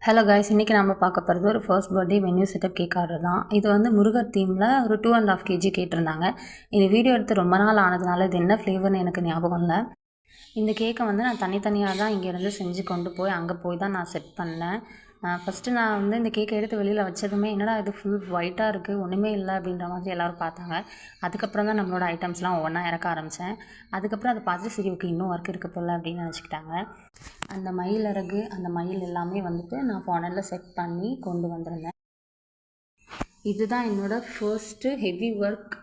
Hello guys, இன்றைக்கி நம்ம பார்க்க போகிறது ஒரு first birthday venue setup cake order தான். இது வந்து முருகர் தீமில் ஒரு 2.5 kg கேட்டிருந்தாங்க. இந்த வீடியோ எடுத்து ரொம்ப நாள் ஆனதுனால இது என்ன ஃப்ளேவர்னு எனக்கு ஞாபகம் இல்லை. இந்த கேக்கை வந்து நான் தனித்தனியாக தான் இங்கேருந்து செஞ்சு கொண்டு போய் அங்கே போய் தான் நான் செட் பண்ணேன். ஃபஸ்ட்டு நான் வந்து இந்த கேக்கை எடுத்து வெளியில் வச்சதுமே என்னடா இது ஃபுல் ஒயிட்டாக இருக்குது, ஒன்றுமே இல்லை அப்படின்ற மாதிரி எல்லோரும் பார்த்தாங்க. அதுக்கப்புறம் தான் நம்மளோட ஐட்டம்ஸ்லாம் ஒவ்வொன்றா இறக்க ஆரம்பித்தேன். அதுக்கப்புறம் அதை பார்த்துட்டு சரி ஓகே இன்னும் ஒர்க் இருக்க போல அப்படின்னு நினச்சிக்கிட்டாங்க. அந்த மயில் இறகு அந்த மயில் எல்லாமே வந்துட்டு நான் ஃபோனலில் செட் பண்ணி கொண்டு வந்திருந்தேன். இதுதான் என்னோடய ஃபர்ஸ்ட்டு ஹெவி ஒர்க்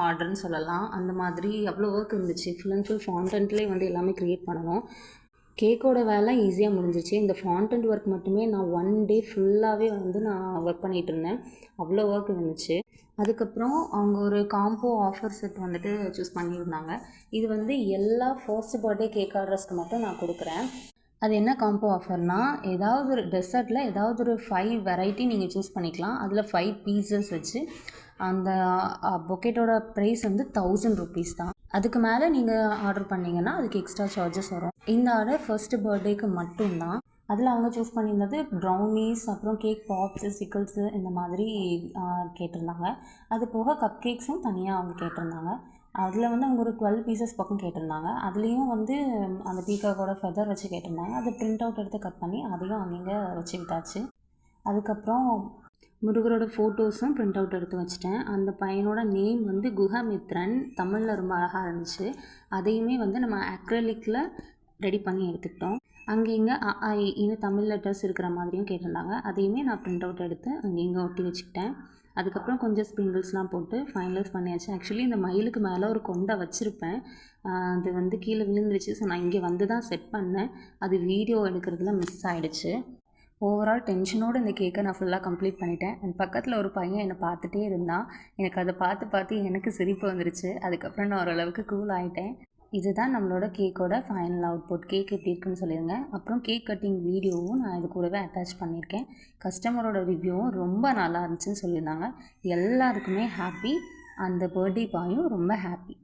ஆர்டர்னு சொல்லலாம். அந்த மாதிரி அவ்வளோ ஒர்க் இருந்துச்சு. ஃபுல் அண்ட் ஃபுல் ஃபாண்டன்ட்லேயே வந்து எல்லாமே க்ரியேட் பண்ணணும். கேக்கோட வேலை ஈஸியாக முடிஞ்சிச்சு. இந்த ஃபாண்டன்ட் ஒர்க் மட்டுமே நான் 1 day ஃபுல்லாகவே வந்து நான் ஒர்க் பண்ணிகிட்டு இருந்தேன். அவ்வளோ ஒர்க் இருந்துச்சு. அதுக்கப்புறம் அவங்க ஒரு காம்போ ஆஃபர் செட் வந்துட்டு சூஸ் பண்ணியிருந்தாங்க. இது வந்து எல்லா ஃபர்ஸ்ட் பர்த்டே கேக் ஆர்டர்ஸ்க்கு மட்டும் நான் கொடுக்குறேன். அது என்ன காம்போ ஆஃபர்னால், ஏதாவது ஒரு டெசர்ட்டில் ஏதாவது ஒரு 5 வெரைட்டி நீங்கள் சூஸ் பண்ணிக்கலாம். அதில் 5 பீசஸ் வச்சு அந்த பொக்கெட்டோட ப்ரைஸ் வந்து 1000 rupees தான். அதுக்கு மேலே நீங்கள் ஆர்டர் பண்ணிங்கன்னா அதுக்கு எக்ஸ்ட்ரா சார்ஜஸ் வரும். இந்த ஆர்டர் ஃபர்ஸ்ட் பர்த்டேக்கு மட்டும்தான். அதில் அவங்க சூஸ் பண்ணியிருந்தது ப்ரௌனீஸ், அப்புறம் கேக் பாப்ஸு, சிக்கிள்ஸு இந்த மாதிரி கேட்டிருந்தாங்க. அது போக கப் கேக்ஸும் தனியாக அவங்க கேட்டிருந்தாங்க. அதில் வந்து அவங்க ஒரு 12 பீசஸ் பக்கம் கேட்டிருந்தாங்க. அதுலேயும் வந்து அந்த பீகாக்கோட ஃபெதர் வச்சு கேட்டிருந்தாங்க. அதை பிரிண்ட் அவுட் எடுத்து கட் பண்ணி அதையும் அங்கங்கே வச்சு விட்டாச்சு. அதுக்கப்புறம் முருகரோட ஃபோட்டோஸும் பிரிண்ட் அவுட் எடுத்து வச்சுட்டேன். அந்த பையனோட நேம் வந்து குஹமித்ரன், தமிழில் ரொம்ப அழகாக இருந்துச்சு. அதையுமே வந்து நம்ம அக்ரலிக்கில் ரெடி பண்ணி எடுத்துக்கிட்டோம். அங்கே இங்கே இன்னும் தமிழ் லெட்டர்ஸ் இருக்கிற மாதிரியும் கேட்டிருந்தாங்க. அதையுமே நான் பிரிண்ட் அவுட் எடுத்து அங்கே இங்கே ஒட்டி வச்சுக்கிட்டேன். அதுக்கப்புறம் கொஞ்சம் ஸ்ப்ரிங்கிள்ஸ்லாம் போட்டு ஃபைனலைஸ் பண்ணியாச்சு. ஆக்சுவலி இந்த மயிலுக்கு மேலே ஒரு கொண்டை வச்சுருப்பேன். அது வந்து கீழே விழுந்துருச்சு. ஸோ நான் இங்கே வந்து தான் செட் பண்ணேன். அது வீடியோ எடுக்கிறதுல மிஸ் ஆகிடுச்சு. ஓவரால் டென்ஷனோடு இந்த கேக்கை நான் ஃபுல்லாக கம்ப்ளீட் பண்ணிட்டேன். அண்ட் பக்கத்தில் ஒரு பையன் என்னை பார்த்துட்டே இருந்தான். எனக்கு அதை பார்த்து எனக்கு சிரிப்பு வந்துருச்சு. அதுக்கப்புறம் நான் ஓரளவுக்கு கூல் ஆகிட்டேன். இதுதான் நம்மளோட கேக்கோட ஃபைனல் அவுட்புட். கேக் எப்படி இருக்குன்னு சொல்லிடுங்க. அப்புறம் கேக் கட்டிங் வீடியோவும் நான் இது கூடவே அட்டாச் பண்ணியிருக்கேன். கஸ்டமரோட ரிவ்யூவும் ரொம்ப நல்லா இருந்துச்சுன்னு சொல்லியிருந்தாங்க. எல்லாருக்குமே ஹாப்பி. அந்த பர்த்டே பாயும் ரொம்ப ஹாப்பி.